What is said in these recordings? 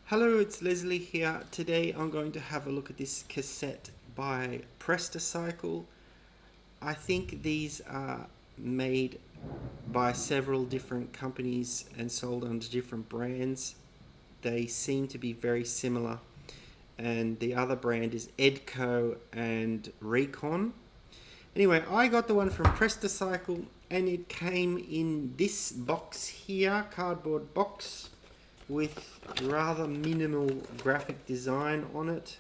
Hello, it's Leslie here. Today I'm going to have a look at this cassette by Prestacycle. I think these are made by several different companies and sold under different brands. They seem to be very similar, and the other brand is Edco and Recon. Anyway, I got the one from Prestacycle and it came in this box here, cardboard box, with rather minimal graphic design on it,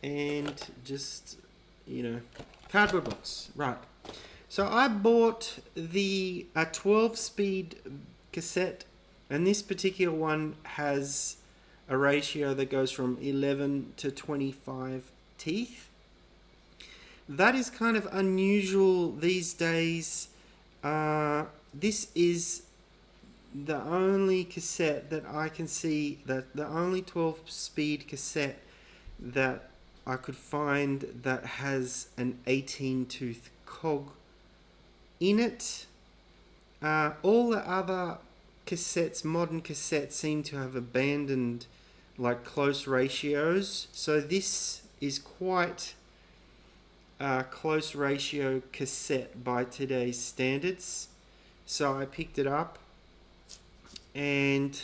and just, cardboard box. Right, so I bought a 12-speed cassette, and this particular one has a ratio that goes from 11 to 25 teeth. That is kind of unusual these days. This is the only cassette that I can see, that the only 12-speed cassette that I could find that has an 18-tooth cog in it. All the other cassettes, modern cassettes, seem to have abandoned like close ratios. So this is quite a close ratio cassette by today's standards. So I picked it up, and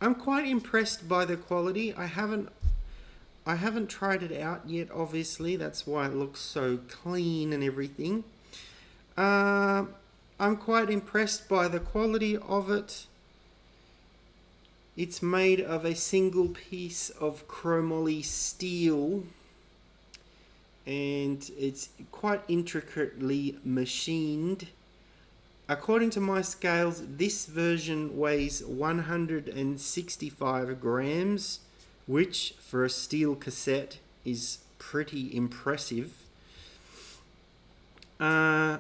I'm quite impressed by the quality. I haven't tried it out yet, obviously. That's why it looks so clean and everything. I'm quite impressed by the quality of it. It's made of a single piece of chromoly steel, and it's quite intricately machined. According to my scales, this version weighs 165 grams, which for a steel cassette is pretty impressive. So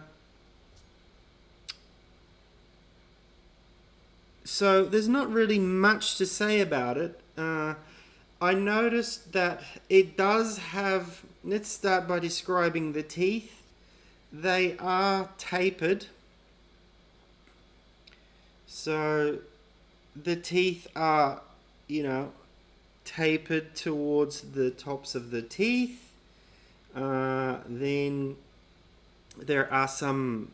there's not really much to say about it. I noticed that it does have, let's start by describing the teeth. They are tapered. So the teeth are, tapered towards the tops of the teeth. Then there are some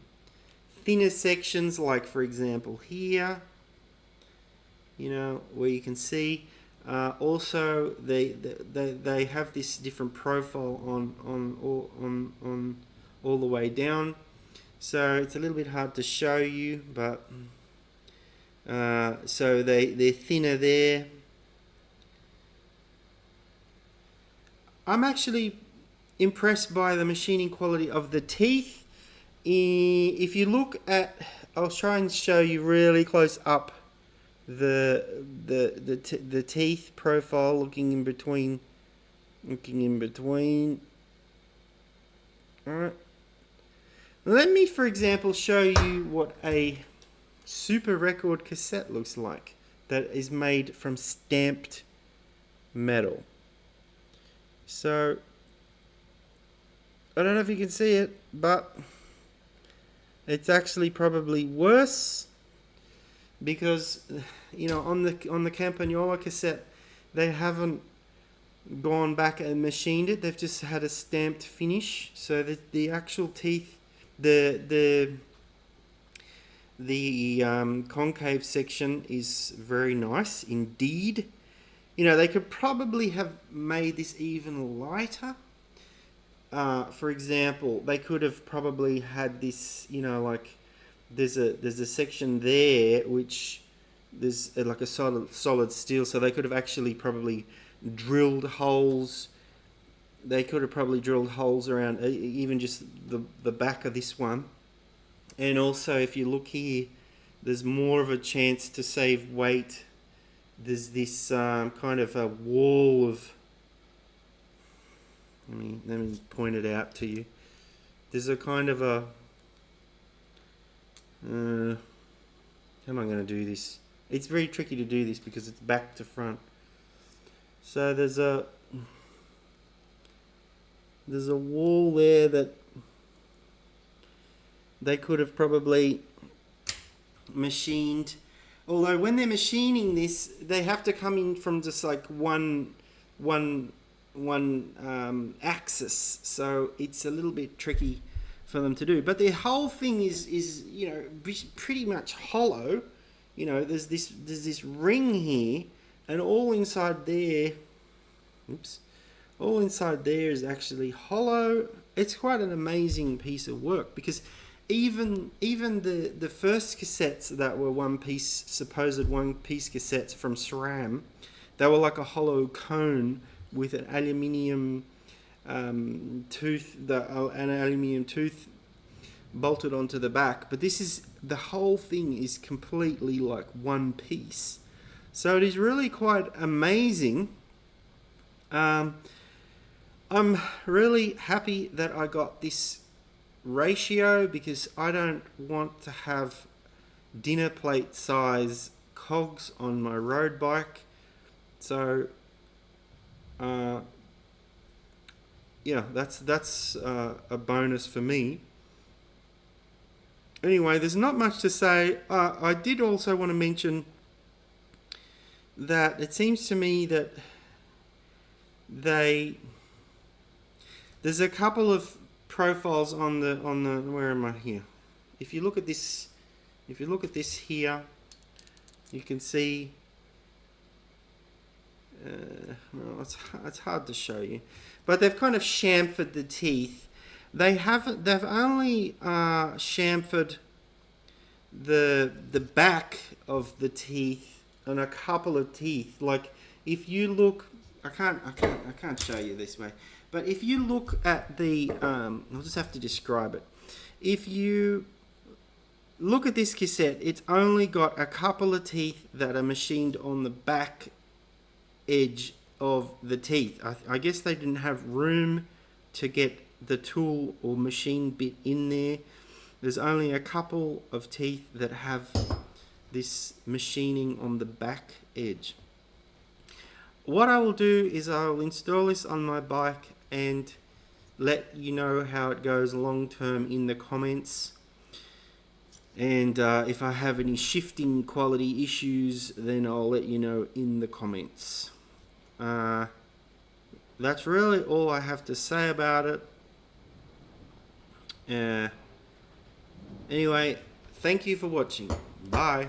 thinner sections, like for example here, where you can see. Also, they have this different profile on all the way down. So it's a little bit hard to show you, but so they're thinner there. I'm actually impressed by the machining quality of the teeth. If you look at, I'll try and show you really close up the teeth profile, looking in between. All right. Let me, for example, show you what a super record cassette looks like that is made from stamped metal. So I don't know if you can see it, but it's actually probably worse, because on the Campagnola cassette they haven't gone back and machined it. They've just had a stamped finish, so that the actual teeth, the concave section is very nice indeed. They could probably have made this even lighter. For example, they could have probably had this, like there's a section there which there's like a solid steel, so they could have actually probably drilled holes. They could have probably drilled holes around even just the back of this one. And also, if you look here, there's more of a chance to save weight. There's this kind of a wall of, let me point it out to you. There's a kind of a, how am I going to do this? It's very tricky to do this because it's back to front. So there's a wall there that they could have probably machined. Although when they're machining this, they have to come in from just like one axis, so it's a little bit tricky for them to do. But the whole thing is you know, pretty much hollow. You know, there's this ring here, and all inside there, oops, all inside there is actually hollow. It's quite an amazing piece of work, because even the first cassettes that were supposed one piece cassettes from SRAM, they were like a hollow cone with an aluminium tooth, an aluminium tooth bolted onto the back. But the whole thing is completely like one piece, so it is really quite amazing. I'm really happy that I got this ratio, because I don't want to have dinner plate size cogs on my road bike. So yeah, that's a bonus for me. Anyway, there's not much to say. I did also want to mention that it seems to me that there's a couple of profiles on the where am I here? If you look at this here, you can see well, it's hard to show you, but they've kind of chamfered the teeth. They've only chamfered the back of the teeth and a couple of teeth. Like if you look, I can't show you this way, but if you look at the I'll just have to describe it. If you look at this cassette, it's only got a couple of teeth that are machined on the back edge of the teeth. I guess they didn't have room to get the tool or machine bit in there. There's only a couple of teeth that have this machining on the back edge. What I will do is I will install this on my bike and let you know how it goes long term in the comments. And if I have any shifting quality issues, then I'll let you know in the comments. That's really all I have to say about it. Anyway, thank you for watching. Bye.